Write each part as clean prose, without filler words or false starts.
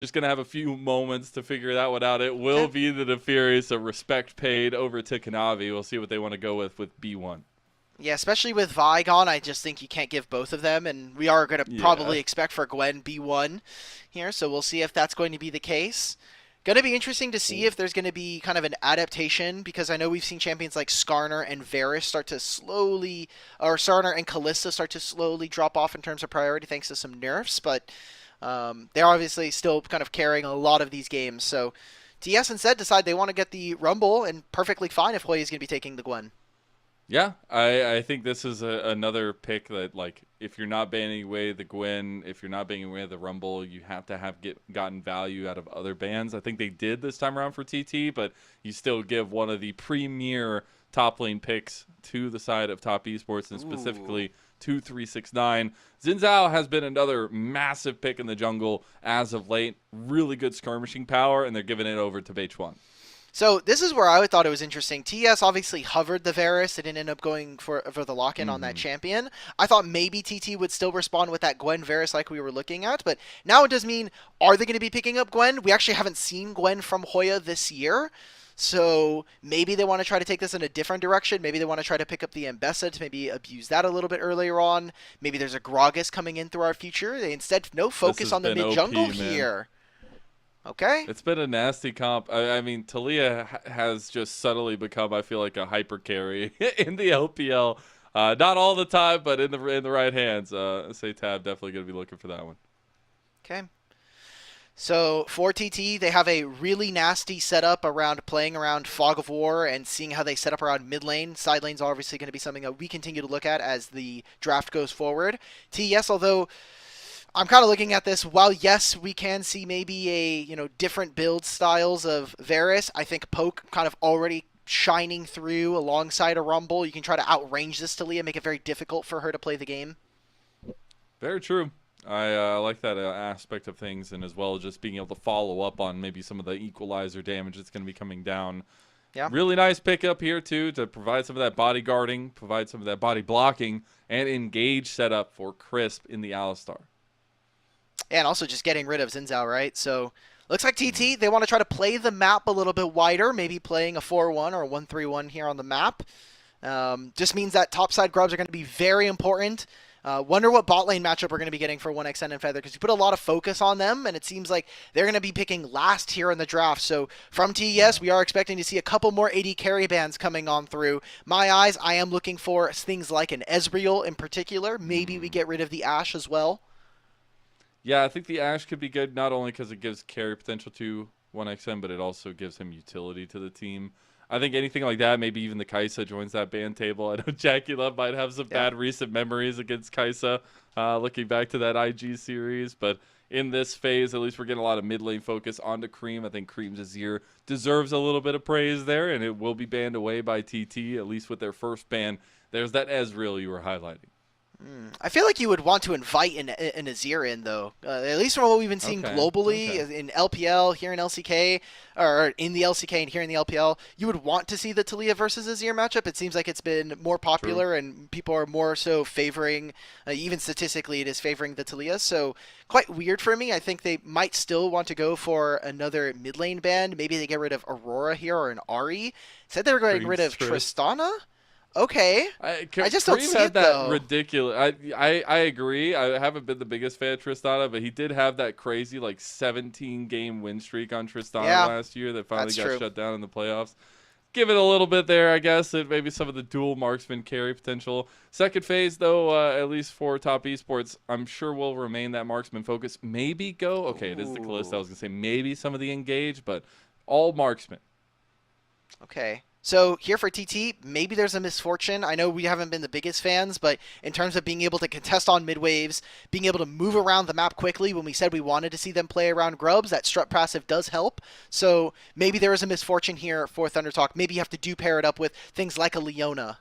just going to have a few moments to figure that one out. It will be the Nefarious, so respect paid over to Kanavi. We'll see what they want to go with B1. Yeah, especially with Vi gone, I just think you can't give both of them, and we are going to probably expect for Gwen B1 here, so we'll see if that's going to be the case. Going to be interesting to see if there's going to be kind of an adaptation, because I know we've seen champions like Skarner and Varus start to slowly, or Skarner and Kalista start to slowly drop off in terms of priority thanks to some nerfs, but they're obviously still kind of carrying a lot of these games, so TES instead decide they want to get the Rumble, and perfectly fine if Hoya is going to be taking the Gwen. Yeah, I think this is another pick that, like, if you're not banning away the Gwen, if you're not banning away the Rumble, you have to have gotten value out of other bans. I think they did this time around for TT, but you still give one of the premier top lane picks to the side of Top Esports, and specifically to 369. Xin Zhao has been another massive pick in the jungle as of late. Really good skirmishing power, and they're giving it over to Beichuan. So this is where I thought it was interesting. TES obviously hovered the Varus. It didn't end up going for the lock-in on that champion. I thought maybe TT would still respond with that Gwen Varus like we were looking at, but now it does mean, are they going to be picking up Gwen? We actually haven't seen Gwen from Hoya this year, so maybe they want to try to take this in a different direction. Maybe they want to try to pick up the Ambessa to maybe abuse that a little bit earlier on. Maybe there's a Gragas coming in through our future. They instead focus on the mid-jungle here. Okay. It's been a nasty comp. I mean, Taliyah has just subtly become, I feel like, a hyper carry in the LPL. Not all the time, but in the right hands. SeTab definitely going to be looking for that one. Okay. So for TT, they have a really nasty setup around playing around Fog of War and seeing how they set up around mid lane. Side lane's obviously going to be something that we continue to look at as the draft goes forward. TES, although I'm kind of looking at this, while yes, we can see maybe a, different build styles of Varus, I think Poke kind of already shining through alongside a Rumble. You can try to outrange this Taliyah, make it very difficult for her to play the game. Very true. I like that aspect of things, and as well as just being able to follow up on maybe some of the equalizer damage that's going to be coming down. Yeah. Really nice pickup here, too, to provide some of that body guarding, provide some of that body blocking, and engage setup for Crisp in the Alistar. And also just getting rid of Xin Zhao, right? So looks like TT, they want to try to play the map a little bit wider, maybe playing a 4-1 or a 1-3-1 here on the map. Just means that topside grubs are going to be very important. Wonder what bot lane matchup we're going to be getting for 1xN and Feather, because you put a lot of focus on them, and it seems like they're going to be picking last here in the draft. So from TES, we are expecting to see a couple more AD carry bands coming on through. My eyes, I am looking for things like an Ezreal in particular. Maybe we get rid of the Ashe as well. Yeah, I think the Ashe could be good, not only because it gives carry potential to 1xM, but it also gives him utility to the team. I think anything like that, maybe even the Kai'Sa joins that ban table. I know JackeyLove might have some bad recent memories against Kai'Sa, looking back to that IG series. But in this phase, at least we're getting a lot of mid lane focus onto Creme. I think Creme's Azir deserves a little bit of praise there, and it will be banned away by TT, at least with their first ban. There's that Ezreal you were highlighting. I feel like you would want to invite an Azir in, though. At least from what we've been seeing globally in LPL, here in LCK, or in the LCK and here in the LPL, you would want to see the Taliyah versus Azir matchup. It seems like it's been more popular and people are more so favoring, even statistically, it is favoring the Taliyah. So quite weird for me. I think they might still want to go for another mid lane band. Maybe they get rid of Aurora here or an Ahri. Said they were getting rid of Tristana. Okay. I just don't see it, that ridiculous. I agree. I haven't been the biggest fan of Tristana, but he did have that crazy 17-game win streak on Tristana last year that finally got shut down in the playoffs. Give it a little bit there, I guess, and maybe some of the dual marksman carry potential. Second phase, though, at least for Top Esports, I'm sure will remain that marksman focus. Maybe go. Okay, it is the Kalista. I was going to say maybe some of the engage, but all marksman. Okay. So here for TT, maybe there's a misfortune. I know we haven't been the biggest fans, but in terms of being able to contest on mid waves, being able to move around the map quickly when we said we wanted to see them play around grubs, that strut passive does help. So maybe there is a misfortune here for ThunderTalk. Maybe you have to pair it up with things like a Leona.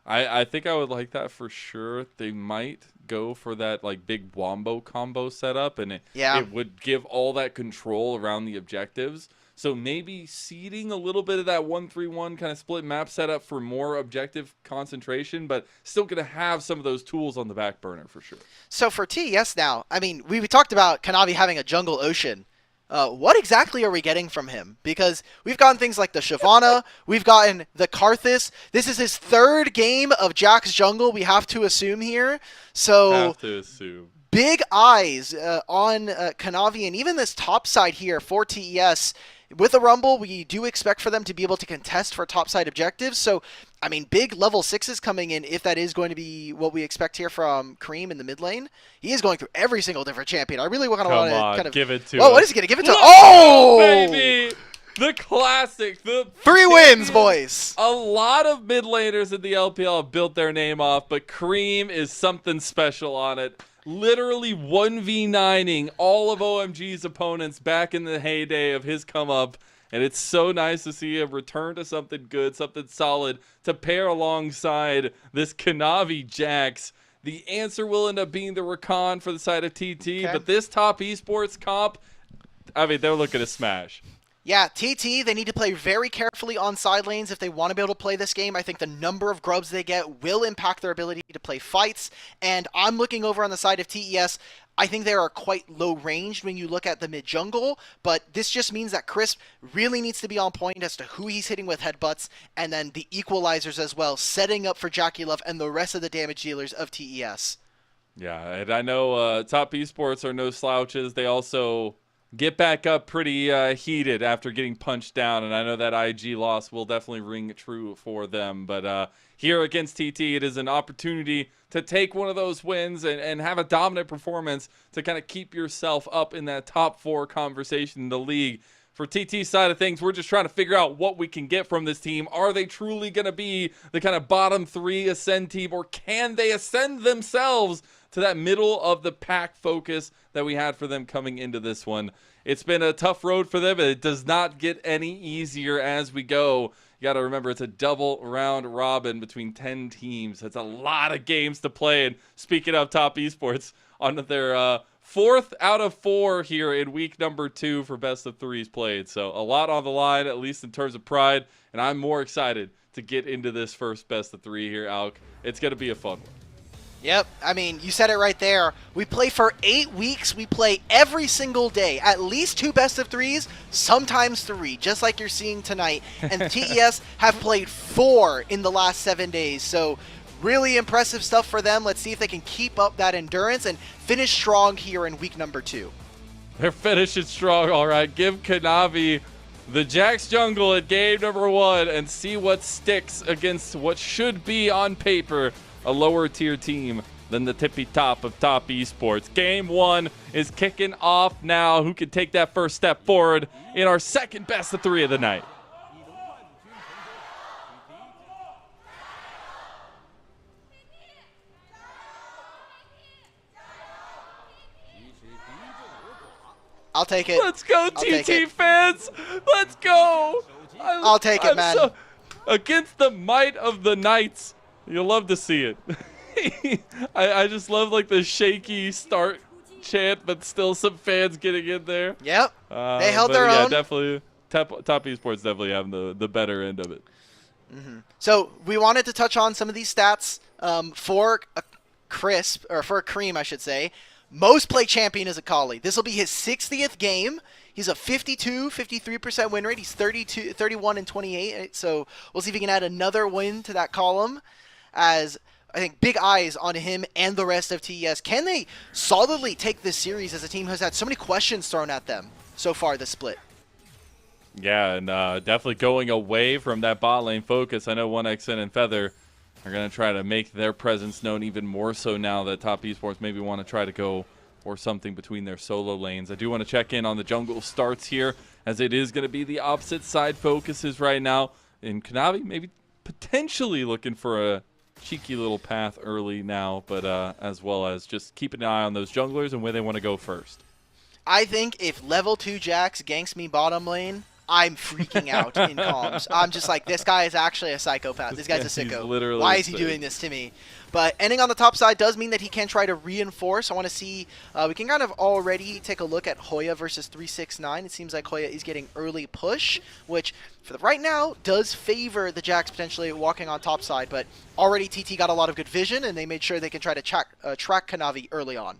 I think I would like that for sure. They might go for that big wombo combo setup, and it would give all that control around the objectives. So maybe seeding a little bit of that 1-3-1 kind of split map setup for more objective concentration, but still going to have some of those tools on the back burner for sure. So for TES now, I mean, we talked about Kanavi having a jungle ocean. What exactly are we getting from him? Because we've gotten things like the Shyvana, we've gotten the Karthus. This is his 3rd game of Jack's jungle, we have to assume here. So Have to assume. Big eyes on Kanavi, and even this top side here for TES. With the Rumble, we do expect for them to be able to contest for topside objectives. So, I mean, big level 6s coming in if that is going to be what we expect here from Creme in the mid lane. He is going through every single different champion. I really want to kind of give it to. Oh, what is he going to give it to? Oh, baby! The classic. The 3 wins, boys. A lot of mid laners in the LPL have built their name off, but Creme is something special on it. Literally 1v9ing all of OMG's opponents back in the heyday of his come up. And it's so nice to see him return to something good, something solid to pair alongside this Kanavi Jax. The answer will end up being the Rakan for the side of TT, but this top esports comp, I mean, they're looking to smash. Yeah, TT, they need to play very carefully on side lanes if they want to be able to play this game. I think the number of grubs they get will impact their ability to play fights. And I'm looking over on the side of TES. I think they are quite low ranged when you look at the mid jungle, but this just means that Crisp really needs to be on point as to who he's hitting with headbutts, and then the equalizers as well, setting up for JackeyLove and the rest of the damage dealers of TES. Yeah, and I know top esports are no slouches. They also get back up pretty heated after getting punched down, and I know that IG loss will definitely ring true for them. But here against TT, it is an opportunity to take one of those wins and have a dominant performance to kind of keep yourself up in that top 4 conversation in the league. For TT's side of things, we're just trying to figure out what we can get from this team. Are they truly going to be the kind of bottom 3 ascend team, or can they ascend themselves to that middle of the pack focus that we had for them coming into this one? It's been a tough road for them, and it does not get any easier as we go. You got to remember, it's a double round robin between 10 teams. That's a lot of games to play. And speaking of top esports, on their 4th out of 4 here in week number 2 for best of 3s played. So a lot on the line, at least in terms of pride. And I'm more excited to get into this first best of 3 here, Alk. It's going to be a fun one. Yep, I mean, you said it right there. We play for 8 weeks. We play every single day. At least 2 best of 3s, sometimes 3, just like you're seeing tonight. And TES have played 4 in the last 7 days. So really impressive stuff for them. Let's see if they can keep up that endurance and finish strong here in week number 2. They're finishing strong, all right. Give Kanavi the Jax jungle at game number 1 and see what sticks against what should be on paper a lower tier team than the tippy top of top esports. Game 1 is kicking off now. Who can take that first step forward in our second best of 3 of the night? I'll take it. Let's go, TT fans. Let's go. I'll take it, man. Against the might of the Knights. You'll love to see it. I just love like the shaky start chant, but still some fans getting in there. Yep. They held their own. Definitely. Top esports definitely have the better end of it. Mm-hmm. So we wanted to touch on some of these stats for for Creme, I should say. Most play champion is Akali. This will be his 60th game. He's a 53% win rate. He's 31 and 28. So we'll see if he can add another win to that column, as I think big eyes on him and the rest of TES. Can they solidly take this series as a team who has had so many questions thrown at them so far this split? Yeah, and definitely going away from that bot lane focus. I know 1xN and Feather are going to try to make their presence known even more so now that top esports maybe want to try to go for something between their solo lanes. I do want to check in on the jungle starts here, as it is going to be the opposite side focuses right now. And Kanavi maybe potentially looking for a cheeky little path early now, but as well as just keeping an eye on those junglers and where they want to go first. I think if level 2 Jax ganks me bottom lane, I'm freaking out in comms. I'm just like, this guy is actually a psychopath. This guy's a sicko. Why is he doing this to me? But ending on the top side does mean that he can try to reinforce. I want to see, we can kind of already take a look at Hoya versus 369. It seems like Hoya is getting early push, which for the right now does favor the Jacks potentially walking on top side. But already TT got a lot of good vision, and they made sure they can try to track Kanavi early on.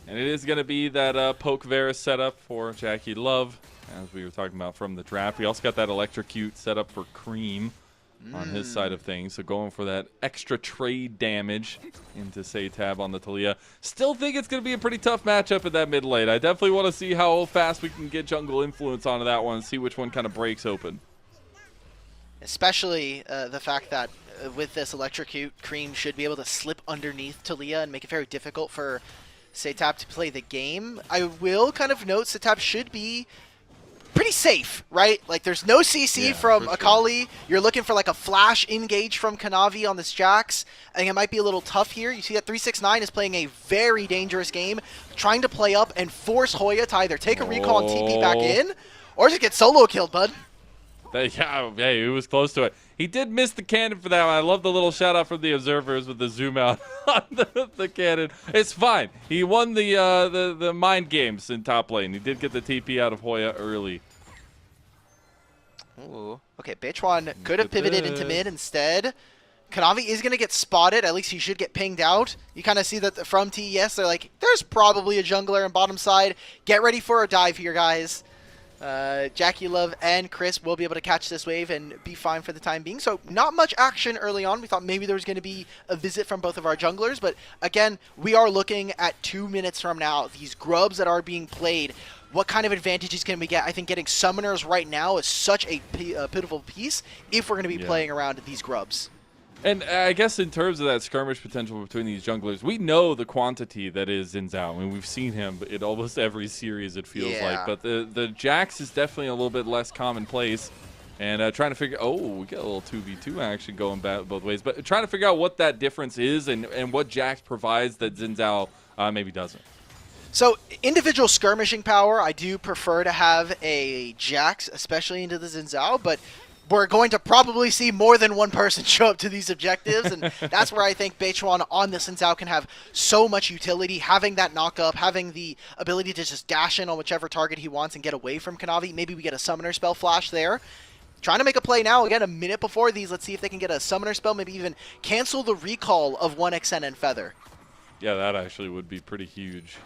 And it is going to be that Poke Vera setup for JackeyLove, as we were talking about from the draft. We also got that Electrocute setup for Creme on his side of things. So going for that extra trade damage into SeTab on the Taliyah. Still think it's going to be a pretty tough matchup in that mid lane. I definitely want to see how fast we can get jungle influence onto that one and see which one kind of breaks open. Especially the fact that with this Electrocute, Creme should be able to slip underneath Taliyah and make it very difficult for SeTab to play the game. I will kind of note SeTab should be pretty safe, right? Like, there's no CC from Akali. Sure. You're looking for like a flash engage from Kanavi on this Jax. I think it might be a little tough here. You see that 369 is playing a very dangerous game, trying to play up and force Hoya to either take a recall and TP back in, or just get solo killed, bud. Yeah, he was close to it. He did miss the cannon for that one. I love the little shout out from the observers with the zoom out on the cannon. It's fine. He won the mind games in top lane. He did get the TP out of Hoya early. Ooh. Okay, Beichuan could have pivoted into mid instead. Kanavi is going to get spotted. At least he should get pinged out. You kind of see that from TES. They're like, there's probably a jungler on bottom side. Get ready for a dive here, guys. JackeyLove and Chris will be able to catch this wave and be fine for the time being. So not much action early on. We thought maybe there was going to be a visit from both of our junglers. But again, we are looking at 2 minutes from now. These grubs that are being played, what kind of advantages can we get? I think getting summoners right now is such a pivotal piece if we're going to be playing around these grubs. And I guess in terms of that skirmish potential between these junglers, we know the quantity that is Xin Zhao. I mean, we've seen him in almost every series, it feels like. But the Jax is definitely a little bit less commonplace. And trying to figure, we got a little 2v2 action going back both ways. But trying to figure out what that difference is and what Jax provides that Xin Zhao maybe doesn't. So individual skirmishing power, I do prefer to have a Jax, especially into the Xin Zhao, but we're going to probably see more than one person show up to these objectives, and that's where I think Beichuan on the Xin Zhao can have so much utility, having that knock-up, having the ability to just dash in on whichever target he wants and get away from Kanavi. Maybe we get a summoner spell flash there. Trying to make a play now, again, a minute before these. Let's see if they can get a summoner spell, maybe even cancel the recall of 1xN and Feather. Yeah, that actually would be pretty huge.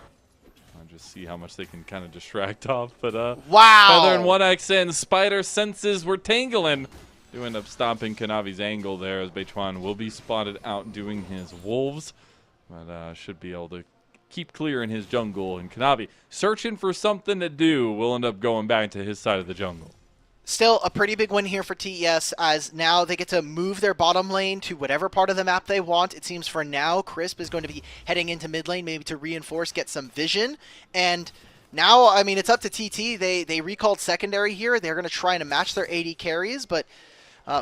I'll just see how much they can kind of distract off. But wow! Feather and 1xN, Spider senses were tangling. Do end up stomping Kanavi's angle there as Beichuan will be spotted out doing his wolves. But should be able to keep clear in his jungle. And Kanavi, searching for something to do, will end up going back to his side of the jungle. Still a pretty big win here for TES, as now they get to move their bottom lane to whatever part of the map they want. It seems for now Crisp is going to be heading into mid lane, maybe to reinforce, get some vision. And now, I mean, it's up to TT. They recalled secondary here. They're going to try and match their AD carries. But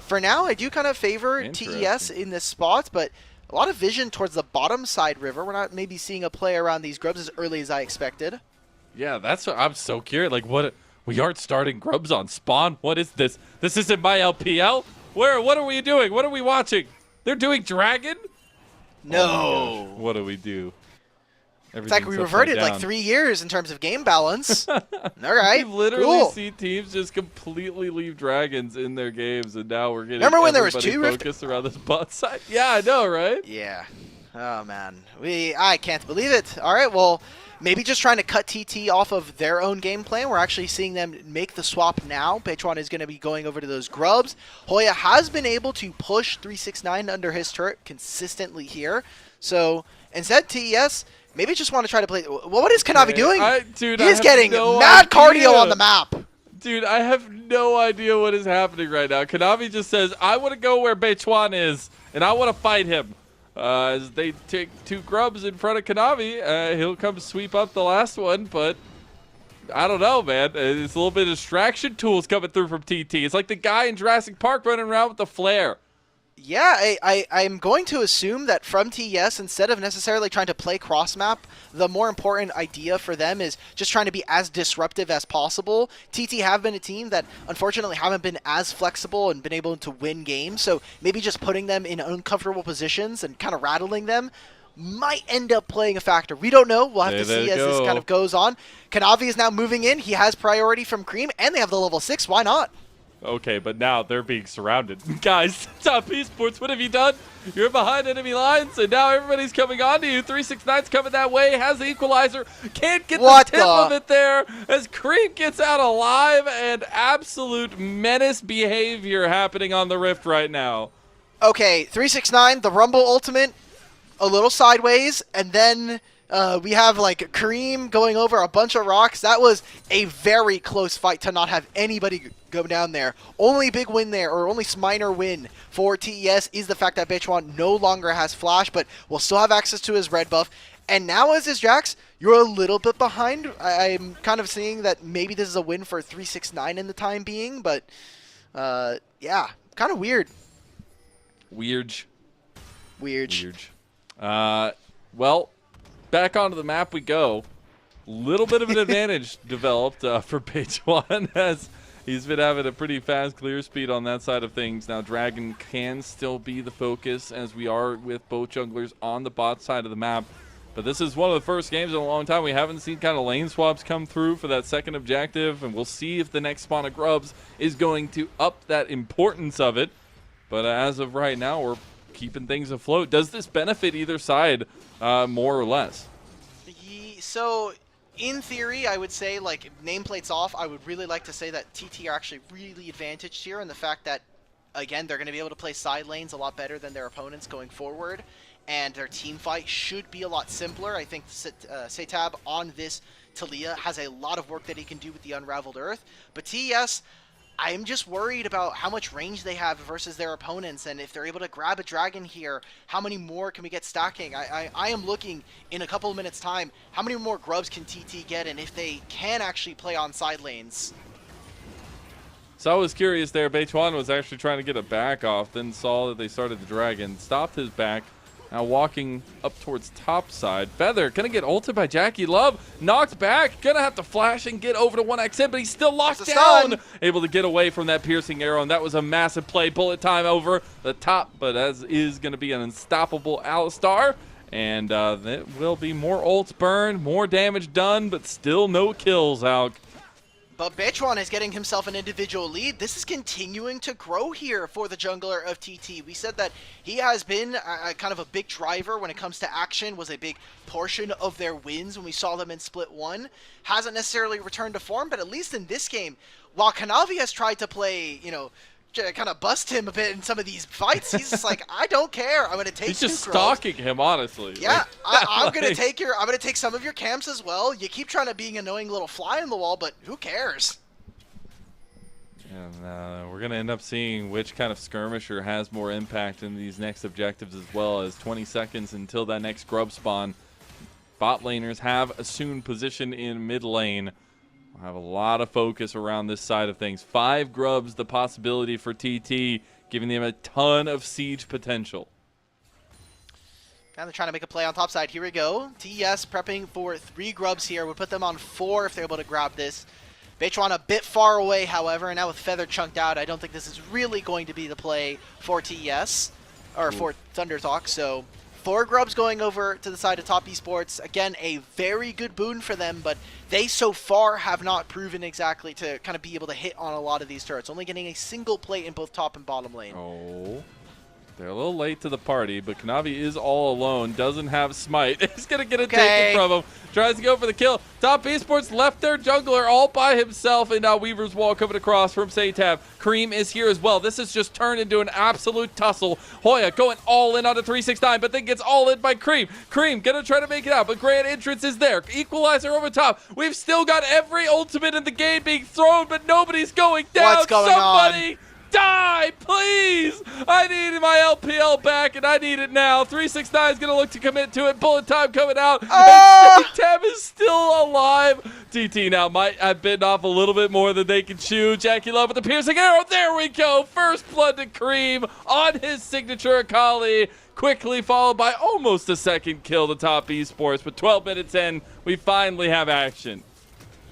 for now, I do kind of favor TES in this spot. But a lot of vision towards the bottom side river. We're not maybe seeing a play around these grubs as early as I expected. Yeah, that's what I'm so curious. Like, what... We aren't starting grubs on spawn. What is this? This isn't my LPL? What are we doing? What are we watching? They're doing dragon? No. Oh what do we do? It's like we reverted like 3 years in terms of game balance. All right. We've literally seen teams just completely leave dragons in their games, and now we're getting Remember when there was 2 focused around this bot side? Yeah, I know, right? Yeah. Oh, man. I can't believe it. All right, well... Maybe just trying to cut TT off of their own game plan. We're actually seeing them make the swap now. Beichuan is going to be going over to those grubs. Hoya has been able to push 369 under his turret consistently here. So instead, TES maybe just want to try to play... What is Kanavi doing? He's getting mad cardio on the map. Dude, I have no idea what is happening right now. Kanavi just says, I want to go where Beichuan is, and I want to fight him. As they take 2 grubs in front of Kanavi, he'll come sweep up the last one, but I don't know, man. It's a little bit of distraction tools coming through from TT. It's like the guy in Jurassic Park running around with the flare. Yeah, I'm going to assume that from TES, instead of necessarily trying to play cross-map, the more important idea for them is just trying to be as disruptive as possible. TT have been a team that unfortunately haven't been as flexible and been able to win games, so maybe just putting them in uncomfortable positions and kind of rattling them might end up playing a factor. We don't know. We'll have to see as this kind of goes on. Kanavi is now moving in. He has priority from Creme, and they have the level 6. Why not? Okay, but now they're being surrounded. Guys, Top Esports, what have you done? You're behind enemy lines, and now everybody's coming on to you. 369's coming that way, has the equalizer. Can't get the tip of it there as Creme gets out alive, and absolute menace behavior happening on the Rift right now. Okay, 369, the Rumble ultimate, a little sideways, and then we have like Creme going over a bunch of rocks. That was a very close fight to not have anybody go down there. Only big win there, or only minor win for TES is the fact that Beichuan no longer has flash, but will still have access to his red buff. And now as is Jax, you're a little bit behind. I'm kind of seeing that maybe this is a win for 369 in the time being, but yeah, kind of weird. Weird. Well, back onto the map we go. Little bit of an advantage developed for Beichuan as he's been having a pretty fast clear speed on that side of things. Now Dragon can still be the focus as we are with both junglers on the bot side of the map. But this is one of the first games in a long time we haven't seen kind of lane swaps come through for that second objective. And we'll see if the next spawn of Grubs is going to up that importance of it. But as of right now, we're keeping things afloat. Does this benefit either side more or less? So, in theory, I would say, like, nameplates off, I would really like to say that TT are actually really advantaged here, and the fact that, again, they're going to be able to play side lanes a lot better than their opponents going forward, and their team fight should be a lot simpler. I think SeTab on this Talia has a lot of work that he can do with the Unraveled Earth, but TES, I'm just worried about how much range they have versus their opponents, and if they're able to grab a dragon here, how many more can we get stacking? I am looking in a couple of minutes' time, how many more grubs can TT get, and if they can actually play on side lanes. So I was curious there. Beichuan was actually trying to get a back off, then saw that they started the dragon, stopped his back. Now walking up towards top side. Feather gonna get ulted by JackeyLove. Knocked back. Gonna have to flash and get over to 1xm, but he's still locked down. Able to get away from that piercing arrow, and that was a massive play. Bullet time over the top, but as is gonna be an unstoppable Alistar. And there will be more ults burned, more damage done, but still no kills, Alk. But Beichuan is getting himself an individual lead. This is continuing to grow here for the jungler of TT. We said that he has been kind of a big driver when it comes to action, was a big portion of their wins when we saw them in Split 1. Hasn't necessarily returned to form, but at least in this game, while Kanavi has tried to play, you know, kind of bust him a bit in some of these fights, he's just like, I don't care. I'm going to take He's just stalking him, honestly. Yeah, I'm going to take I'm going to take some of your camps as well. You keep trying to be an annoying little fly on the wall, but who cares? And we're going to end up seeing which kind of skirmisher has more impact in these next objectives, as well as 20 seconds until that next grub spawn. Bot laners have assumed position in mid lane. We'll have a lot of focus around this side of things. 5 grubs, the possibility for TT, giving them a ton of siege potential. Now they're trying to make a play on top side. Here we go. TES prepping for 3 grubs here. Would put them on 4 if they're able to grab this. Beichuan a bit far away, however, and now with Feather chunked out, I don't think this is really going to be the play for TES, or for ThunderTalk, so 4 grubs going over to the side of Top Esports. Again, a very good boon for them, but they so far have not proven exactly to kind of be able to hit on a lot of these turrets. Only getting a single plate in both top and bottom lane. Oh, they're a little late to the party, but Kanavi is all alone. Doesn't have smite. He's going to get it taken from him. Tries to go for the kill. Top Esports left their jungler all by himself, and now Weaver's Wall coming across from SeTab. Creme is here as well. This has just turned into an absolute tussle. Hoya going all in onto 369, but then gets all in by Creme. Creme going to try to make it out, but Grand Entrance is there. Equalizer over top. We've still got every ultimate in the game being thrown, but nobody's going down. What's going Somebody on? Die, please! I need my LPL back, and I need it now. 369 is going to look to commit to it. Bullet time coming out. Oh! And SeTab is still alive. TT now might have bitten off a little bit more than they can chew. JackeyLove with the piercing arrow. There we go. First blood to Creme on his signature Akali. Quickly followed by almost a second kill to top Esports. But 12 minutes in, we finally have action.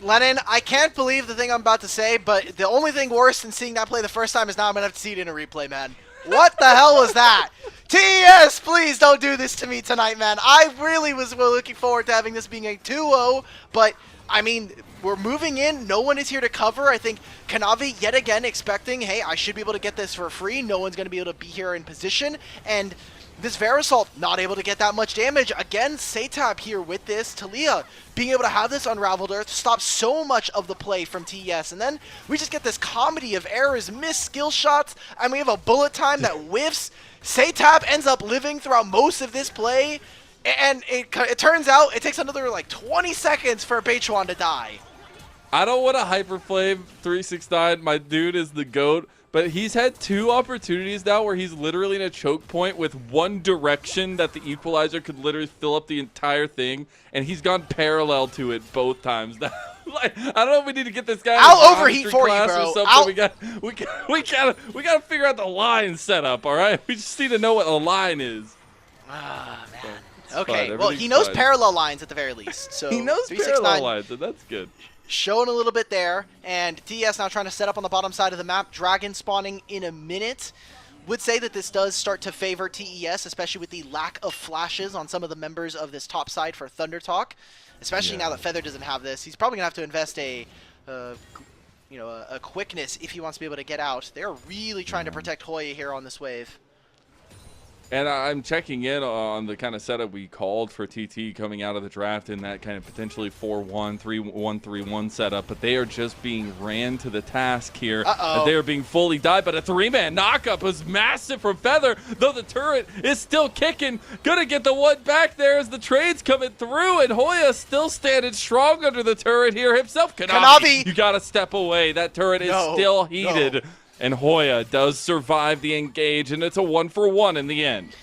Lennon, I can't believe the thing I'm about to say, but the only thing worse than seeing that play the first time is now I'm going to have to see it in a replay, man. What the hell was that? TES, please don't do this to me tonight, man. I really was looking forward to having this being a 2-0, but, I mean, we're moving in. No one is here to cover. I think Kanavi, yet again, expecting, hey, I should be able to get this for free. No one's going to be able to be here in position, and this Verisalt not able to get that much damage. Again, SeTab here with this. Talia being able to have this Unraveled Earth stop so much of the play from TES. And then we just get this comedy of errors, missed skill shots, and we have a bullet time that whiffs. SeTab ends up living throughout most of this play. And it turns out it takes another like 20 seconds for Beichuan to die. I don't want to hyperflame 369. My dude is the GOAT. But he's had 2 opportunities now where he's literally in a choke point with one direction that the equalizer could literally fill up the entire thing, and he's gone parallel to it both times. Like, I don't know if we need to get this guy. I'll overheat for you, bro. We gotta figure out the line setup. All right, we just need to know what a line is. Ah, man. So, okay, well he knows parallel lines at the very least. So he knows parallel lines, and that's good. Showing a little bit there, and TES now trying to set up on the bottom side of the map. Dragon spawning in a minute. Would say that this does start to favor TES, especially with the lack of flashes on some of the members of this top side for ThunderTalk. Especially now that Feather doesn't have this, he's probably gonna have to invest a quickness if he wants to be able to get out. They're really trying to protect Hoya here on this wave. And I'm checking in on the kind of setup we called for TT coming out of the draft in that kind of potentially 4-1, 3-1, 3-1 setup, but they are just being ran to the task here. They are being fully died, but a 3-man knockup was massive from Feather, though the turret is still kicking. Gonna get the one back there as the trade's coming through, and Hoya still standing strong under the turret here himself. Kanavi, you gotta step away. That turret is still heated. No. And Hoya does survive the engage, and it's a 1-for-1 in the end.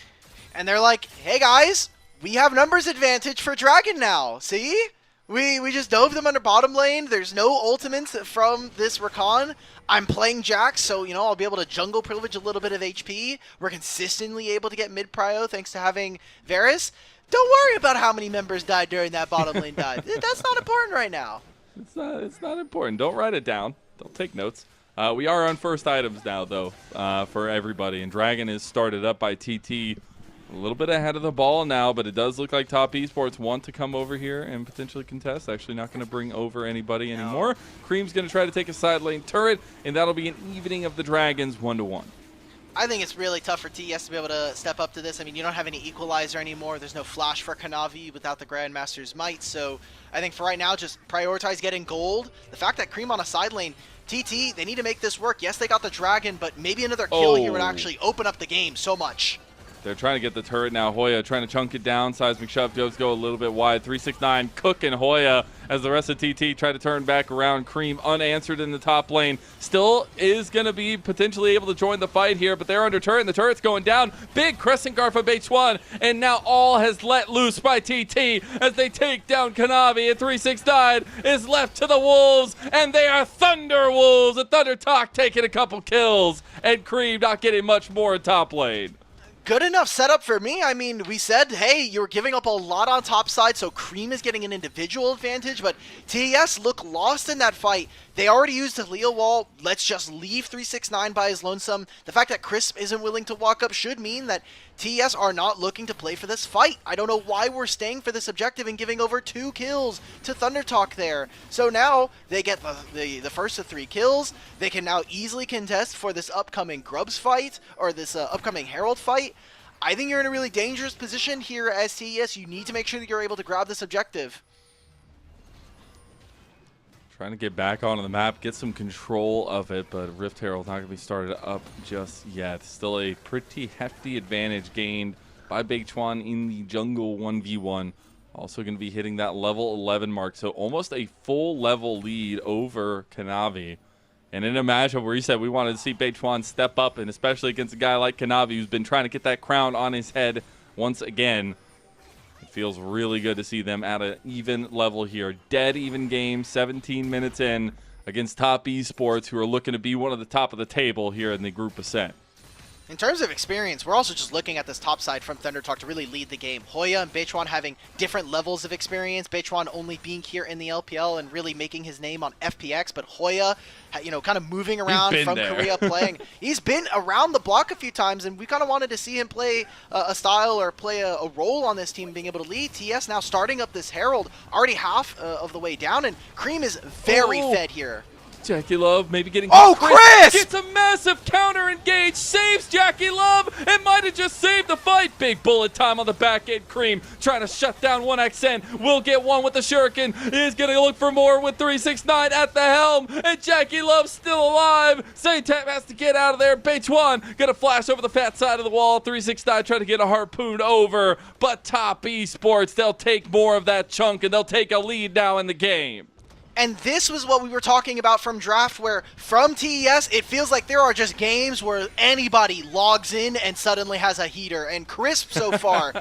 And they're like, hey guys, we have numbers advantage for Dragon now. See? We just dove them under bottom lane. There's no ultimates from this Rakan. I'm playing Jax, so, I'll be able to jungle privilege a little bit of HP. We're consistently able to get mid-prio thanks to having Varus. Don't worry about how many members died during that bottom lane dive. That's not important right now. It's not important. Don't write it down. Don't take notes. We are on first items now, though, for everybody. And Dragon is started up by TT. A little bit ahead of the ball now, but it does look like Top Esports want to come over here and potentially contest. Actually not going to bring over anybody anymore. Creme's going to try to take a side lane turret, and that'll be an evening of the Dragons 1-1. I think it's really tough for TES to be able to step up to this. I mean, you don't have any equalizer anymore. There's no flash for Kanavi without the Grandmaster's might. So I think for right now, just prioritize getting gold. The fact that Creme on a side lane, TT, they need to make this work. Yes, they got the Dragon, but maybe another kill here would actually open up the game so much. They're trying to get the turret now. Hoya trying to chunk it down. Seismic shove does go a little bit wide. 369 cooking Hoya as the rest of TT try to turn back around. Creme unanswered in the top lane. Still is going to be potentially able to join the fight here, but they're under turret, and the turret's going down. Big crescent guard for Beichuan, and now all has let loose by TT as they take down Kanavi. And 369 is left to the Wolves, and they are Thunder Wolves. The ThunderTalk taking a couple kills, and Creme not getting much more in top lane. Good enough setup for me. I mean, we said, hey, you're giving up a lot on top side, so Creme is getting an individual advantage, but TES look lost in that fight. They already used the Leo wall. Let's just leave 369 by his lonesome. The fact that Crisp isn't willing to walk up should mean that TES are not looking to play for this fight. I don't know why we're staying for this objective and giving over 2 kills to ThunderTalk there. So now they get the first of 3 kills. They can now easily contest for this upcoming Grubs fight or this upcoming Herald fight. I think you're in a really dangerous position here as TES. You need to make sure that you're able to grab this objective. Trying to get back onto the map, get some control of it, but Rift Herald's not going to be started up just yet. Still a pretty hefty advantage gained by Beichuan in the jungle 1v1. Also going to be hitting that level 11 mark, so almost a full level lead over Kanavi. And in a matchup where he said we wanted to see Beichuan step up, and especially against a guy like Kanavi who's been trying to get that crown on his head once again. Feels really good to see them at an even level here. Dead even game, 17 minutes in against top esports, who are looking to be one of the top of the table here in the group ascent. In terms of experience, we're also just looking at this top side from ThunderTalk to really lead the game. Hoya and Beichuan having different levels of experience. Beichuan only being here in the LPL and really making his name on FPX, but Hoya, you know, kind of moving around from Korea playing. He's been around the block a few times, and we kind of wanted to see him play a style or play a role on this team, being able to lead. TES now starting up this Herald, already half of the way down, and Creme is very fed here. JackeyLove maybe getting... Oh, Chris! Gets a massive counter engage, saves JackeyLove, and might have just saved the fight. Big bullet time on the back end. Creme trying to shut down 1xN. Will get one with the shuriken. Is going to look for more with 369 at the helm, and JackeyLove still alive. SeTab has to get out of there. Beichuan going to flash over the fat side of the wall. 369 trying to get a harpoon over, but top esports, they'll take more of that chunk, and they'll take a lead now in the game. And this was what we were talking about from draft, where from TES, it feels like there are just games where anybody logs in and suddenly has a heater. And Crisp so far,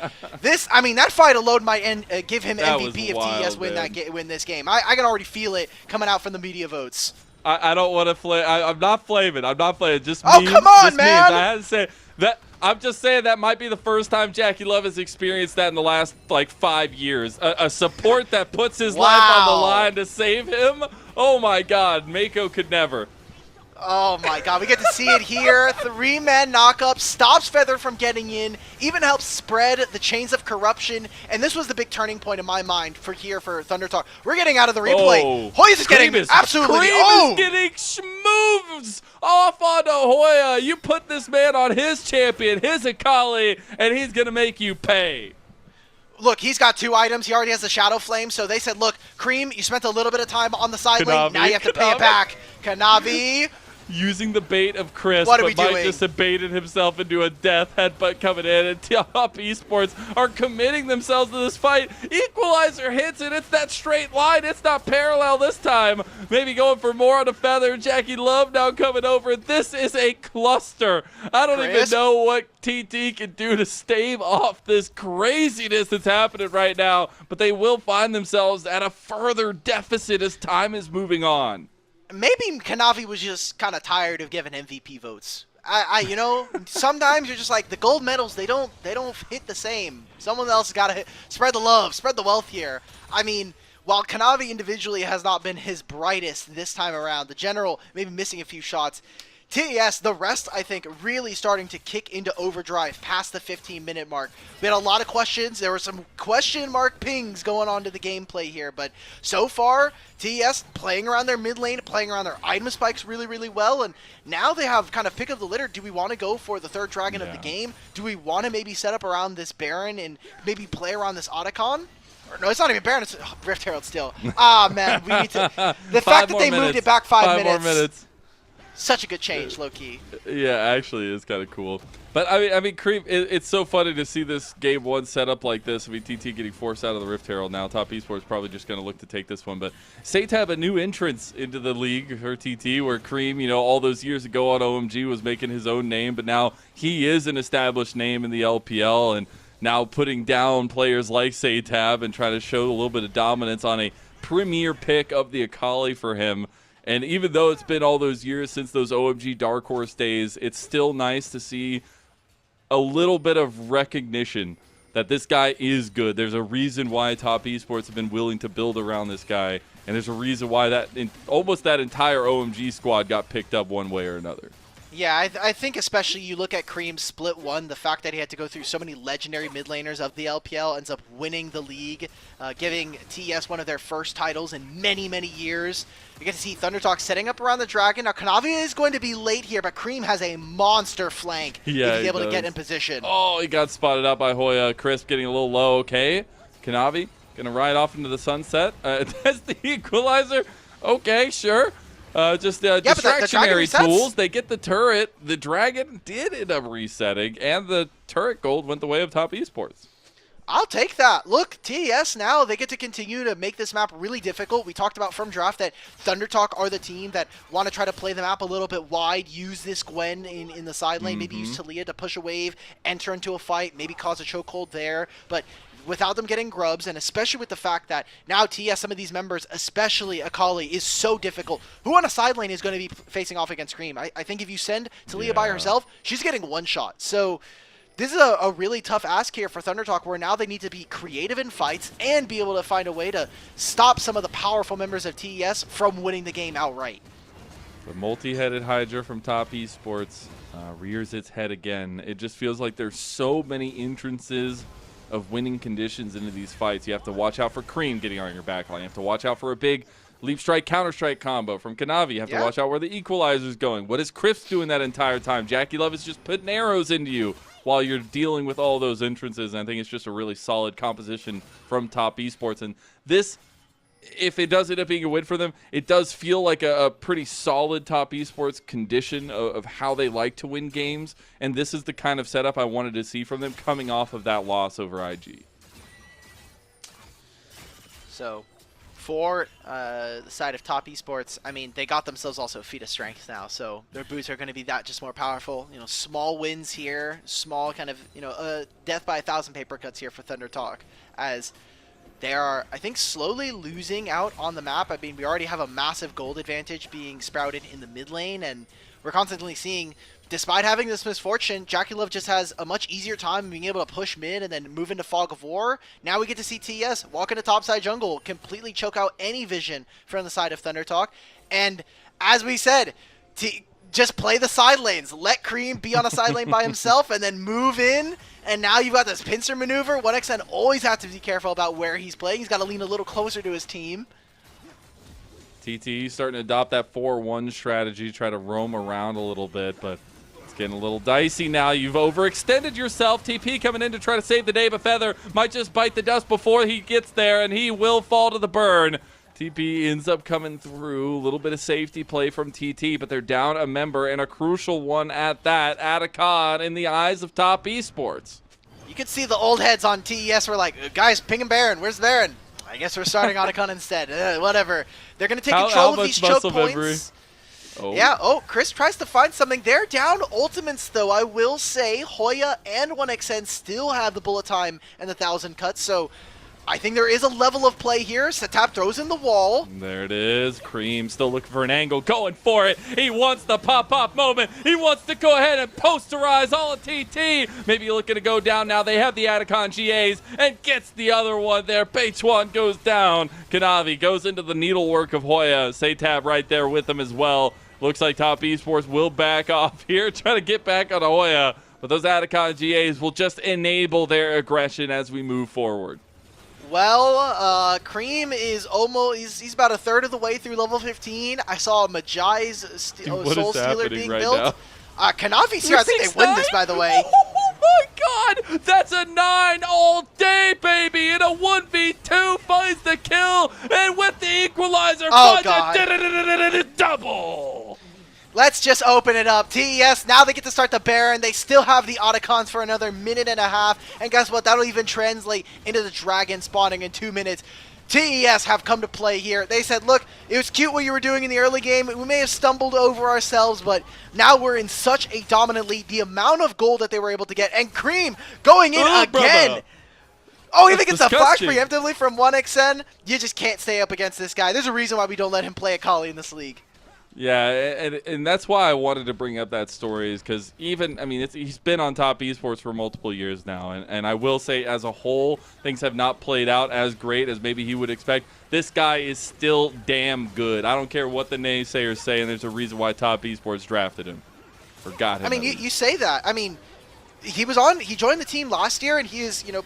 I mean, that fight alone might give him MVP if TES win this game. I can already feel it coming out from the media votes. I don't want to flame. I'm not flaming. I'm not flaming. Just oh, memes, come on, just man! Memes. I had to say that. I'm just saying that might be the first time JackeyLove has experienced that in the last, like, 5 years. A support that puts his life on the line to save him. Oh, my God. Mako could never. Oh, my God. We get to see it here. 3-man knockup. Stops Feather from getting in. Even helps spread the chains of corruption. And this was the big turning point in my mind for ThunderTalk. We're getting out of the replay. Oh, Hoya's is getting absolutely... Creme is getting schmoovs off onto Hoya. You put this man on his champion, his Akali, and he's going to make you pay. Look, he's got 2 items. He already has the Shadow Flame. So they said, look, Creme, you spent a little bit of time on the side lane. Now you have to pay it back. Kanavi... using the bait of Chris, but might just have baited himself into a death headbutt coming in, and top esports are committing themselves to this fight. Equalizer hits, and it's that straight line. It's not parallel this time. Maybe going for more on a Feather. JackeyLove now coming over. This is a cluster. I don't even know what TT can do to stave off this craziness that's happening right now, but they will find themselves at a further deficit as time is moving on. Maybe Kanavi was just kind of tired of giving MVP votes. You know, sometimes you're just like, the gold medals, they don't hit the same. Someone else has got to spread the love, spread the wealth here. I mean, while Kanavi individually has not been his brightest this time around, the general maybe missing a few shots, TES, the rest, I think, really starting to kick into overdrive past the 15-minute mark. We had a lot of questions. There were some question mark pings going on to the gameplay here, but so far, TES playing around their mid lane, playing around their item spikes really, really well, and now they have kind of pick of the litter. Do we want to go for the third dragon of the game? Do we want to maybe set up around this Baron and maybe play around this Otacon? No, it's not even Baron, it's Rift Herald still. Ah, man, we need to... The fact that they moved it back 5 more minutes. Such a good change, low-key. Yeah, actually, it's kind of cool. But, I mean, Creme, it's so funny to see this Game 1 set up like this. I mean, TT getting forced out of the Rift Herald now. Top Esports probably just going to look to take this one. But SeTab, a new entrance into the league for TT, where Creme, you know, all those years ago on OMG was making his own name. But now he is an established name in the LPL, and now putting down players like SeTab and trying to show a little bit of dominance on a premier pick of the Akali for him. And even though it's been all those years since those OMG Dark Horse days, it's still nice to see a little bit of recognition that this guy is good. There's a reason why top esports have been willing to build around this guy, and there's a reason why almost that entire OMG squad got picked up one way or another. Yeah, I think especially you look at Creme's split one, the fact that he had to go through so many legendary mid laners of the LPL, ends up winning the league, giving TES one of their first titles in many, many years. You get to see ThunderTalk setting up around the Dragon. Now, Kanavi is going to be late here, but Creme has a monster flank. Yeah, he's able to get in position. Oh, he got spotted out by Hoya. Crisp getting a little low. Okay, Kanavi going to ride off into the sunset. That's the equalizer. Okay, sure. Distractionary tools. They get the turret. The Dragon did end up resetting, and the turret gold went the way of top esports. I'll take that. Look, TES now, they get to continue to make this map really difficult. We talked about from draft that ThunderTalk are the team that want to try to play the map a little bit wide, use this Gwen in the side lane, maybe use Talia to push a wave, enter into a fight, maybe cause a chokehold there. But without them getting grubs, and especially with the fact that now TS, some of these members, especially Akali, is so difficult. Who on a side lane is going to be facing off against Creme? I think if you send Talia by herself, she's getting one shot. So this is a really tough ask here for ThunderTalk, where now they need to be creative in fights and be able to find a way to stop some of the powerful members of TES from winning the game outright. The multi-headed Hydra from Top Esports rears its head again. It just feels like there's so many entrances of winning conditions into these fights. You have to watch out for Creme getting on your backline. You have to watch out for a big leap strike, counter strike combo from Kanavi. You have to watch out where the equalizer's going. What is Crisp doing that entire time? JackeyLove is just putting arrows into you while you're dealing with all those entrances. And I think it's just a really solid composition from Top Esports. And this, if it does end up being a win for them, it does feel like a pretty solid Top Esports condition of how they like to win games. And this is the kind of setup I wanted to see from them coming off of that loss over IG. So for the side of Top Esports, I mean, they got themselves also a feat of strength now, so their boots are going to be that just more powerful. You know, small wins here, small kind of, you know, death by 1,000 paper cuts here for ThunderTalk, as they are, I think, slowly losing out on the map. I mean, we already have a massive gold advantage being sprouted in the mid lane, and we're constantly seeing, despite having this misfortune, JackeyLove just has a much easier time being able to push mid and then move into Fog of War. Now we get to see TES walk into topside jungle, completely choke out any vision from the side of ThunderTalk. And as we said, just play the side lanes. Let Creme be on a side lane by himself and then move in. And now you've got this pincer maneuver. 1xN always has to be careful about where he's playing. He's got to lean a little closer to his team. TT starting to adopt that 4-1 strategy, try to roam around a little bit, but it's getting a little dicey now. You've overextended yourself. TP coming in to try to save the day, but Feather might just bite the dust before he gets there, and he will fall to the burn. TP ends up coming through. A little bit of safety play from TT, but they're down a member, and a crucial one at that. Atacon in the eyes of Top Esports. You can see the old heads on TES were like, guys, ping him Baron. Where's Baron? I guess we're starting Atacon instead. Whatever. They're going to take control of these choke points. Oh. Yeah, Chris tries to find something. They're down ultimates, though. I will say Hoya and 1xN still have the bullet time and the 1,000 cuts, so I think there is a level of play here. SeTab throws in the wall. There it is. Creme still looking for an angle, going for it. He wants the pop-up moment. He wants to go ahead and posterize all of TT. Maybe looking to go down now. They have the Atacon GAs and gets the other one there. Beichuan goes down. Kanavi goes into the needlework of Hoya. SeTab right there with him as well. Looks like Top Esports will back off here, try to get back on Hoya. But those Atacon GAs will just enable their aggression as we move forward. Well, Creme is almost, he's about a third of the way through level 15. I saw Majai's Soul Stealer being built. Kanavi's here. I think they win this, by the way. Oh my god! That's a 9 all day, baby! And a 1v2 finds the kill, and with the equalizer, finds a double! Let's just open it up. TES, now they get to start the Baron. They still have the Atacons for another minute and a half. And guess what? That'll even translate into the Dragon spawning in 2 minutes. TES have come to play here. They said, look, it was cute what you were doing in the early game. We may have stumbled over ourselves, but now we're in such a dominant lead. The amount of gold that they were able to get. And Creme going in again. Brother. Oh, you think it's a flash preemptively from 1xN? You just can't stay up against this guy. There's a reason why we don't let him play Akali in this league. Yeah, and that's why I wanted to bring up that story, is because even, I mean, he's been on Top Esports for multiple years now, and I will say as a whole, things have not played out as great as maybe he would expect. This guy is still damn good. I don't care what the naysayers say, and there's a reason why Top Esports drafted him, or got him. I mean, you say that. I mean, he joined the team last year, and he is, you know,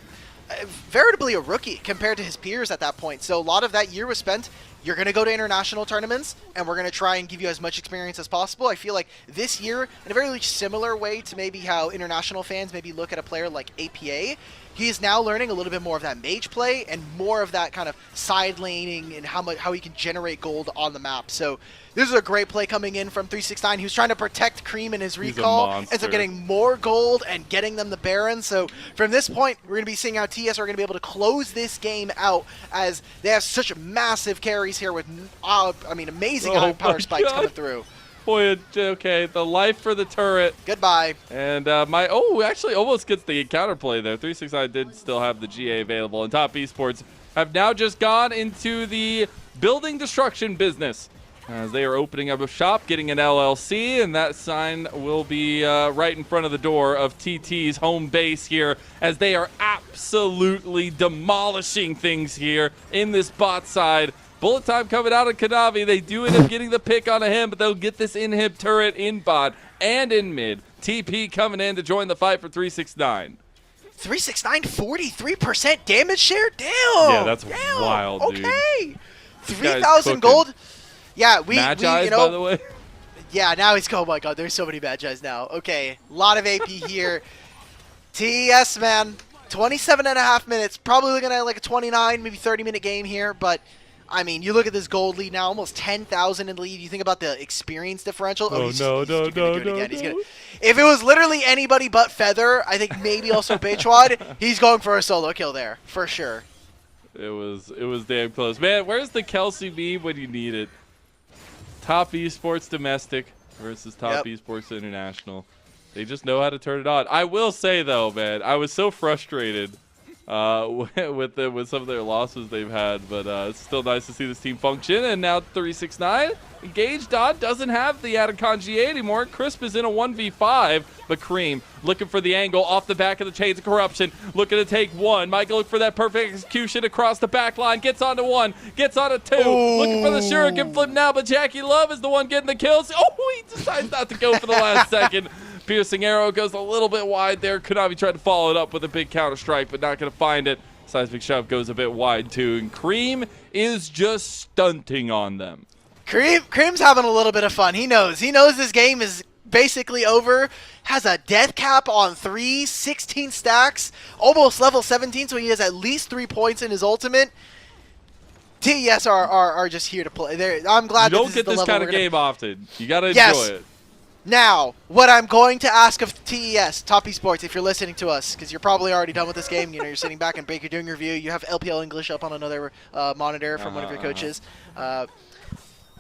veritably a rookie compared to his peers at that point. So a lot of that year was spent, you're going to go to international tournaments, and we're going to try and give you as much experience as possible. I feel like this year, in a very similar way to maybe how international fans maybe look at a player like APA, he is now learning a little bit more of that mage play and more of that kind of side laning and how he can generate gold on the map. So this is a great play coming in from 369. He was trying to protect Creme in his recall, ends up getting more gold and getting them the Baron. So from this point, we're going to be seeing how TS are going to be able to close this game out, as they have such massive carries here with, I mean, amazing high power spikes coming through. Hoya, okay, the life for the turret. Goodbye. And actually almost gets the counterplay there. 369 did still have the GA available. And Top Esports have now just gone into the building destruction business, as they are opening up a shop, getting an LLC, and that sign will be right in front of the door of TT's home base here, as they are absolutely demolishing things here in this bot side. Bullet time coming out of Kanavi. They do end up getting the pick on him, but they'll get this inhib turret in bot and in mid. TP coming in to join the fight for 369. 369, 43% damage share? Damn! Yeah, that's wild, dude. Okay. 3,000 gold. Yeah, Magi, by the way. Yeah, now he's, oh my god, there's so many Magi now. Okay, a lot of AP here. TES, man, 27.5 minutes. Probably looking at like a 29, maybe 30-minute game here, but I mean, you look at this gold lead now, almost 10,000 in the lead. You think about the experience differential. No. If it was literally anybody but Feather, I think maybe also Beichuan, he's going for a solo kill there, for sure. It was damn close. Man, where's the Kelsey meme when you need it? Top Esports Domestic versus Top Esports International. They just know how to turn it on. I will say, though, man, I was so frustrated with some of their losses they've had, but it's still nice to see this team function. And now 369 engaged on, doesn't have the added G8 anymore. Crisp is in a 1v5, but Creme looking for the angle off the back of the Chains of Corruption, looking to take one. Might look for that perfect execution across the back line, gets onto one, gets onto two, looking for the shuriken flip now, but JackeyLove is the one getting the kills. Oh, he decides not to go for the last second. Piercing arrow goes a little bit wide there. Kanavi tried to follow it up with a big counter strike, but not going to find it. Seismic shove goes a bit wide too, and Creme is just stunting on them. Creme's having a little bit of fun. He knows this game is basically over. Has a death cap on 16 stacks, almost level 17, so he has at least 3 points in his ultimate. TES are just here to play. I'm glad you don't get this kind of game often. You got to enjoy it. Now, what I'm going to ask of TES, Top Esports, if you're listening to us, because you're probably already done with this game, you're sitting back and break, you're doing your review, you have LPL English up on another monitor from one of your coaches.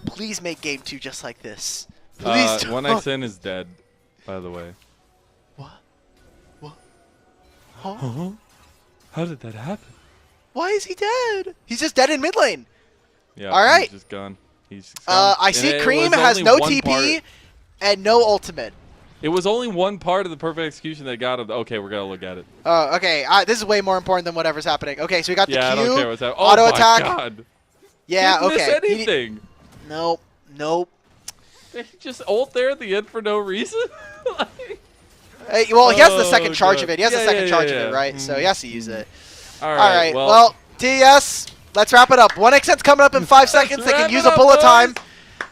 Please make game 2 just like this. Please don't. 1xN is dead, by the way. What? Huh? How did that happen? Why is he dead? He's just dead in mid lane. Yeah, all right. He's just gone. He's just gone. I see Creme has no TP and no ultimate. It was only one part of the perfect execution that got him. Okay, we're going to look at it. Okay. This is way more important than whatever's happening. Okay, so we got the Q. I don't care what's happening. Auto my attack. God. Yeah, Didn't okay. miss anything. Nope. They just ult there at the end for no reason? Well, he has the second charge of it. He has the second charge of it, right? So he has to use it. All right. Well, TES, let's wrap it up. 1xN's coming up in 5 seconds. They can use a bullet time.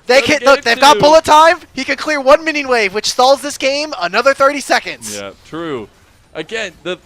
They can look. They've got bullet time. He can clear 1 minion wave, which stalls this game another 30 seconds. Yeah, true. Again, the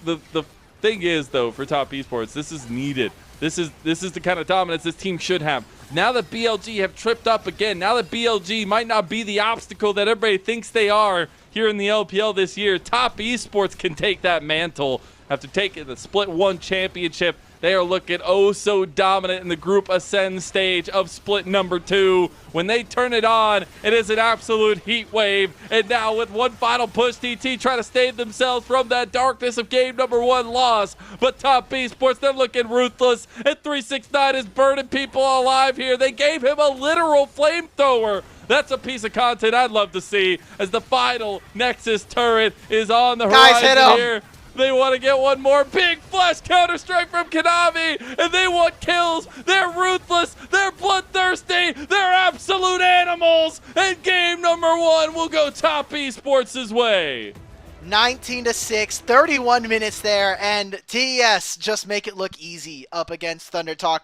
thing is though, for Top Esports, this is needed. This is the kind of dominance this team should have. Now that BLG have tripped up again, now that BLG might not be the obstacle that everybody thinks they are here in the LPL this year, Top Esports can take that mantle. After taking the Split 1 championship, they are looking oh so dominant in the Group Ascend stage of Split number 2. When they turn it on, it is an absolute heat wave. And now with one final push, TT trying to save themselves from that darkness of game number 1 loss. But Top Esports, they're looking ruthless. And 369 is burning people alive here. They gave him a literal flamethrower. That's a piece of content I'd love to see as the final Nexus turret is on the horizon here. They want to get one more big flash counter-strike from Kanavi, and they want kills. They're ruthless. They're bloodthirsty. They're absolute animals. And game number 1 will go Top Esports' way. 19-6, 31 minutes there, and TES just make it look easy up against ThunderTalk.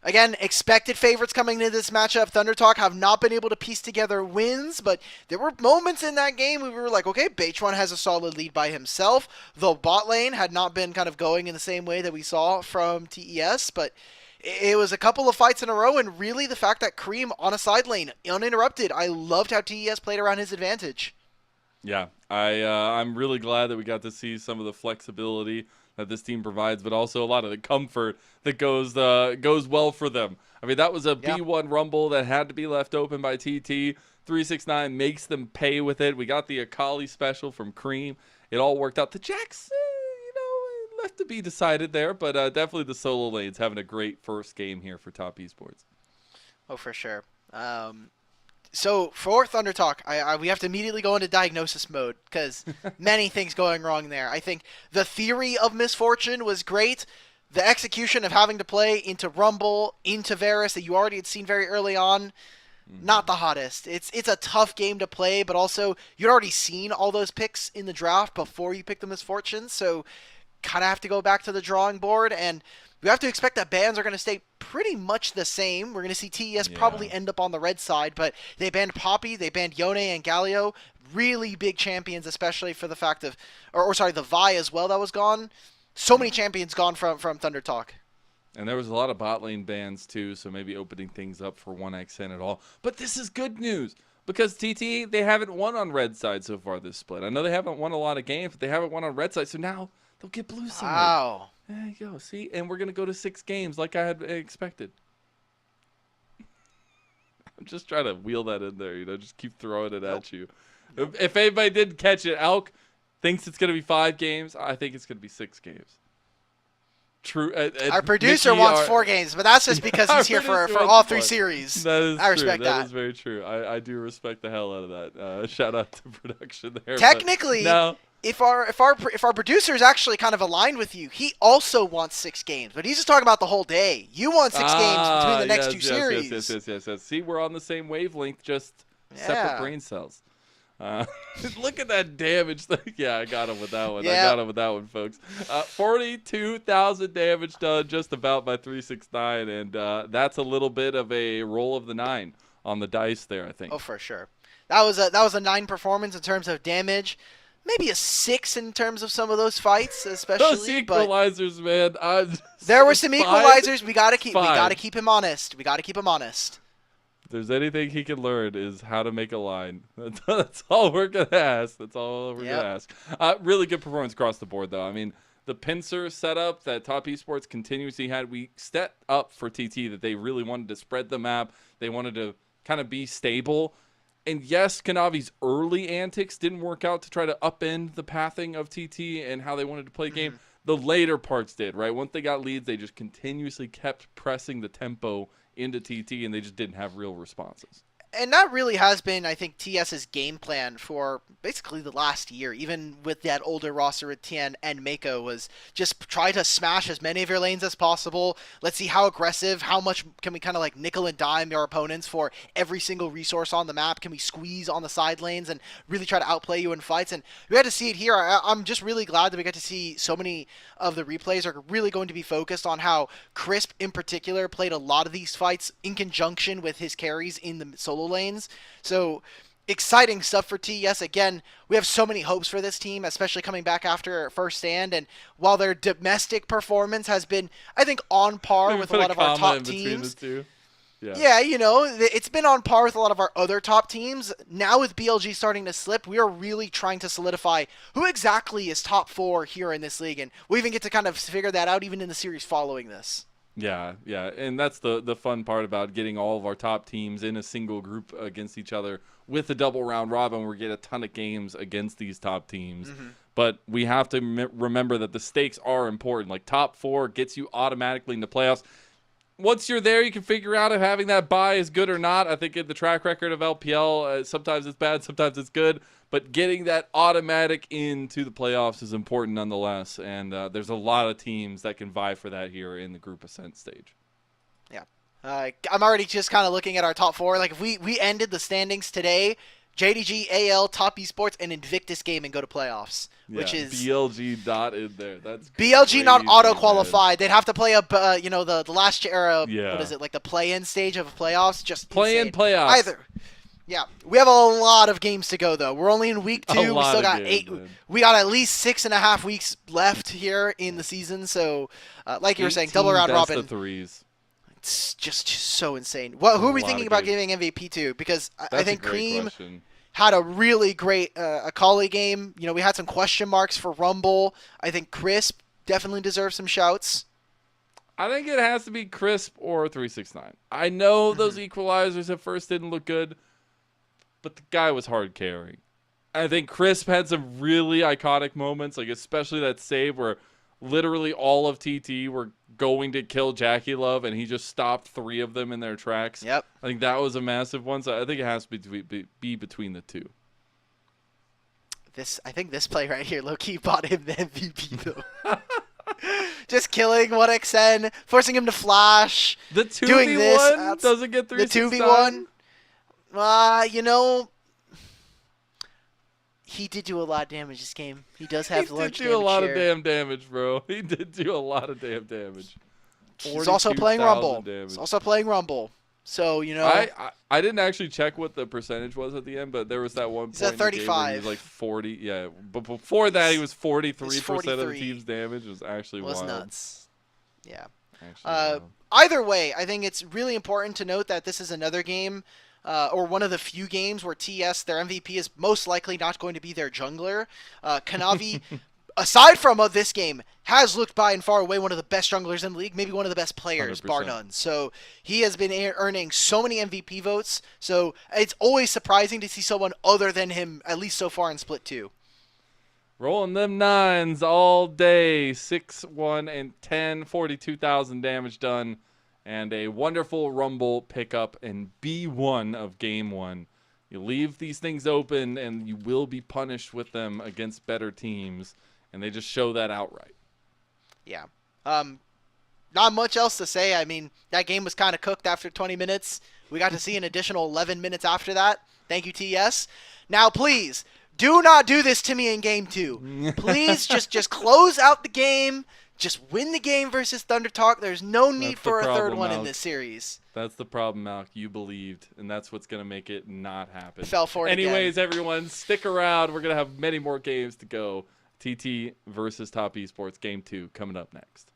Again, expected favorites coming into this matchup. ThunderTalk have not been able to piece together wins, but there were moments in that game where we were like, okay, Beichuan has a solid lead by himself. The bot lane had not been kind of going in the same way that we saw from TES, but it was a couple of fights in a row, and really the fact that Creme on a side lane, uninterrupted, I loved how TES played around his advantage. Yeah, I'm really glad that we got to see some of the flexibility that this team provides, but also a lot of the comfort that goes well for them. I mean, that was a B1 Rumble that had to be left open by TT. 369 makes them pay with it. We got the Akali special from Creme. It all worked out. The Jacks, left to be decided there, but definitely the solo lanes having a great first game here for Top Esports. Oh, for sure. So for ThunderTalk, we have to immediately go into diagnosis mode because many things going wrong there. I think the theory of misfortune was great. The execution of having to play into Rumble, into Varus that you already had seen very early on, not the hottest. It's a tough game to play, but also you'd already seen all those picks in the draft before you picked the misfortune, so kind of have to go back to the drawing board, and we have to expect that bans are going to stay pretty much the same. We're going to see TES probably end up on the red side, but they banned Poppy, they banned Yone and Galio, really big champions, especially for the fact of, the Vi as well that was gone. So many champions gone from ThunderTalk. And there was a lot of bot lane bans too, so maybe opening things up for 1xN at all. But this is good news, because TT, they haven't won on red side so far this split. I know they haven't won a lot of games, but they haven't won on red side, so now they'll get blue side. Wow. There you go. See? And we're going to go to 6 games like I had expected. I'm just trying to wheel that in there, just keep throwing it at you. If anybody didn't catch it, Alk thinks it's going to be 5 games. I think it's going to be 6 games. True. Our producer wants 4 games, but that's just because he's here for all 3 series. That is I respect that. That is very true. I do respect the hell out of that. Shout out to production there. Technically, if our producer is actually kind of aligned with you, he also wants 6 games, but he's just talking about the whole day. You want 6 games between the next 2 series. Yes. See, we're on the same wavelength, just separate brain cells. Look at that damage. Yeah, I got him with that one. I got him with that one, folks. 42,000 damage done just about by 369, and that's a little bit of a roll of the 9 on the dice there, I think. Oh, for sure. That was a 9 performance in terms of damage. Maybe a 6 in terms of some of those fights, especially. Those equalizers, man. There were some equalizers. We gotta keep him honest. If there's anything he can learn is how to make a line. That's all we're going to ask. Gonna ask. Really good performance across the board, though. I mean, the pincer setup that Top Esports continuously had, we set up for TT that they really wanted to spread the map. They wanted to kind of be stable. And yes, Kanavi's early antics didn't work out to try to upend the pathing of TT and how they wanted to play the game. The later parts did, right? Once they got leads, they just continuously kept pressing the tempo into TT, and they just didn't have real responses. And that really has been, I think, TS's game plan for basically the last year. Even with that older roster with Tien and Mako, was just try to smash as many of your lanes as possible. Let's see how aggressive, how much can we kind of like nickel and dime our opponents for every single resource on the map. Can we squeeze on the side lanes and really try to outplay you in fights? And we had to see it here. I'm just really glad that we got to see so many of the replays are really going to be focused on how Crisp in particular played a lot of these fights in conjunction with his carries in the solo lanes. So exciting stuff for TES. Again, we have so many hopes for this team, especially coming back after first stand. And while their domestic performance has been, I think, on par with a lot of our top teams. Yeah, it's been on par with a lot of our other top teams. Now with BLG starting to slip, we are really trying to solidify who exactly is top 4 here in this league. And we even get to kind of figure that out even in the series following this. Yeah, and that's the fun part about getting all of our top teams in a single group against each other with a double round robin, where we get a ton of games against these top teams. But we have to remember that the stakes are important. Like, top 4 gets you automatically into playoffs. Once you're there, you can figure out if having that bye is good or not. I think in the track record of LPL, sometimes it's bad, sometimes it's good. But getting that automatic into the playoffs is important nonetheless. And there's a lot of teams that can vie for that here in the group ascent stage. Yeah. I'm already just kind of looking at our top 4. Like, if we ended the standings today, JDG, AL, Top Esports, and Invictus Gaming go to playoffs, which is BLG not in there. That's BLG crazy, not auto qualified. They'd have to play up, the last era. Yeah. What is it, like the play-in stage of playoffs? Just play-in playoffs. Either. Yeah, we have a lot of games to go though. We're only in week 2. We still got 8. Man. We got at least 6.5 weeks left here in the season. So, like you were saying, double round robin. Best of 3s. It's just so insane. Who are we thinking about giving MVP to? Because I think Creme had a really great Akali game. We had some question marks for Rumble. I think Crisp definitely deserve some shouts. I think it has to be Crisp or 369. I know those equalizers at first didn't look good, but the guy was hard carrying. I think Crisp had some really iconic moments, like especially that save where literally all of TT were going to kill JackeyLove, and he just stopped 3 of them in their tracks. Yep. I think that was a massive one, so I think it has to be between the two. I think this play right here, low-key bought him the MVP, though. Just killing 1xN, forcing him to flash. The 2v1 doing this, doesn't get 3 the 2v1. You know, he did do a lot of damage this game. He does have the large damage He did do a lot share. of damn damage, bro. He did do a lot of damn damage. He's also playing Rumble. Damage. He's also playing Rumble. So, you know. I didn't actually check what the percentage was at the end, but there was that one point He's at 35. he was like 40. Yeah, but before that he was 43% of 43. the team's damage. It was actually wild. Nuts. Yeah. Actually wild. Either way, I think it's really important to note that this is another game, or one of the few games where TS, their MVP, is most likely not going to be their jungler. Kanavi, aside from this game, has looked by and far away one of the best junglers in the league, maybe one of the best players, 100%. bar none. So he has been earning so many MVP votes, so it's always surprising to see someone other than him, at least so far in Split 2. Rolling them 9s all day. 6, 1, and 10. 42,000 damage done. And a wonderful Rumble pickup in B1 of Game 1. You leave these things open, and you will be punished with them against better teams. And they just show that outright. Yeah. Not much else to say. I mean, that game was kind of cooked after 20 minutes. We got to see an additional 11 minutes after that. Thank you, TS. Now, please, do not do this to me in Game 2. Please just close out the game. Just win the game versus ThunderTalk. There's no need for a third one in this series. That's the problem, Malk. You believed, and that's what's going to make it not happen. Fell for it Anyways, again. everyone, stick around. We're going to have many more games to go. TT versus Top Esports Game 2 coming up next.